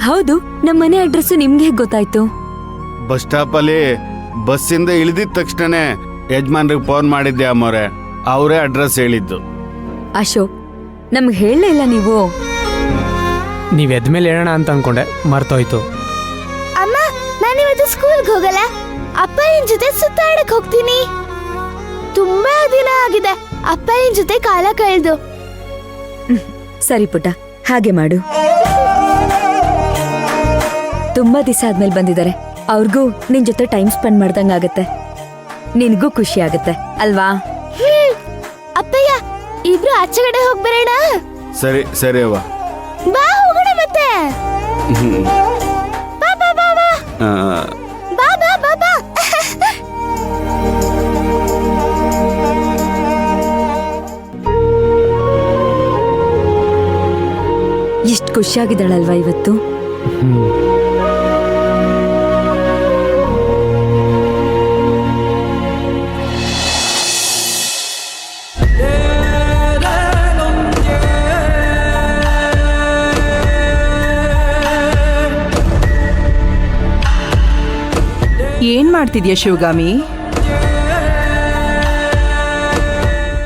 ಹೌದು, ನಮ್ಮನೆ ಅಡ್ರೆಸ್ ನಿಮ್ಗೆ ಹೇಗ್ ಗೊತ್ತಾಯ್ತು? ಬಸ್ ಸ್ಟಾಪ್ ಅಲ್ಲಿ ಬಸ್ಸಿಂದ ಇಳಿದಿದ ತಕ್ಷಣನೇ ಯಜಮಾನ್ರಿಗೆ ಫೋನ್ ಮಾಡಿದ್ದೆ ಅಮ್ಮವ್ರೆ, ಅವರೇ ಅಡ್ರೆಸ್ ಹೇಳಿದ್ದು. ಅಶೋಕ್, ನಮ್ಗೆ ಹೇಳಲೇ ಇಲ್ಲ ನೀವು. ನೀವ್ ಎದ್ಮೇಲೆ ಹೇಳೋಣ ಅಂತ ಅನ್ಕೊಂಡೆ, ಮರ್ತೋಯ್ತು. ಅಮ್ಮ, ನಾನಿವತ್ತು ಸ್ಕೂಲ್ಗೆ ಹೋಗಲ್ಲ, ಅಪ್ಪಯ್ಯನ ಜೊತೆ ಸುತ್ತಾಡಕ್ ಹೋಗ್ತೀನಿ. ತುಂಬಾ ದಿನ ಆಗಿದೆ ಅಪ್ಪಯ್ಯನ ಜೊತೆ ಕಾಲ ಕಳೆದು. ಸರಿ ಪುಟ್ಟ, ಹಾಗೆ ಮಾಡು. ತುಂಬಾ ದಿವಸ ಆದ್ಮೇಲೆ ಬಂದಿದ್ದಾರೆ, ಅವ್ರಿಗೂ ನಿನ್ ಜೊತೆ ಟೈಮ್ ಸ್ಪೆಂಡ್ ಮಾಡ್ದಂಗಾಗತ್ತೆ, ನಿನ್ಗೂ ಖುಷಿ ಆಗತ್ತೆ ಅಲ್ವಾ? ಅಪ್ಪಯ್ಯ, ಇಬ್ರು ಆಚೆಗಡೆ ಹೋಗ್ಬರೋಣ. ಸರಿ ಸರಿ ಅವ್ವ, ಬಾ ಹೋಗೋಣ ಮತ್ತೆ. ಬಾ ಬಾ ಬಾ ಬಾ ಬಾ ಬಾ ಬಾ ಬಾ. ಎಷ್ಟು ಖುಷಿಯಾಗಿದ್ದಾಳಲ್ವಾ ಇವತ್ತು? ಏನ್ ಮಾಡ್ತಿದ್ಯಾ ಶಿವಗಾಮಿ?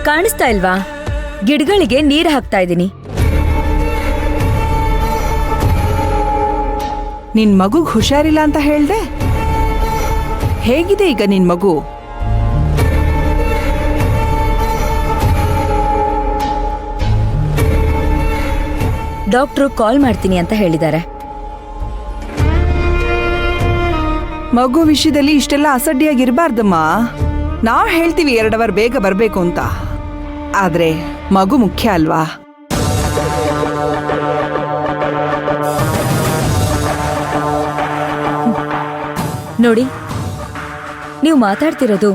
ಕಾಣಿಸ್ತಾ ಇಲ್ವಾ? ಗಿಡಗಳಿಗೆ ನೀರ್ ಹಾಕ್ತಾ ಇದ್ದೀನಿ. ನಿನ್ ಮಗುಗ್ ಹುಷಾರಿಲ್ಲ ಅಂತ ಹೇಳ್ದೆ. ಹೇಗಿದೆ ಈಗ ನಿನ್ ಮಗು? ಡಾಕ್ಟ್ರು ಕಾಲ್ ಮಾಡ್ತೀನಿ ಅಂತ ಹೇಳಿದ್ದಾರೆ. ಮಗು ವಿಷಯದಲ್ಲಿ ಇಷ್ಟೆಲ್ಲ ಅಸಡ್ಡಿಯಾಗಿರ್ಬಾರ್ದಮ್ಮ. ನಾವ್ ಹೇಳ್ತೀವಿ 2 ಅವರ್ ಬೇಗ ಬರ್ಬೇಕು ಅಂತ, ಆದ್ರೆ ಮಗು ಮುಖ್ಯ ಅಲ್ವಾ? ನೋಡಿ, ನೀವು ಮಾತಾಡ್ತಿರೋದು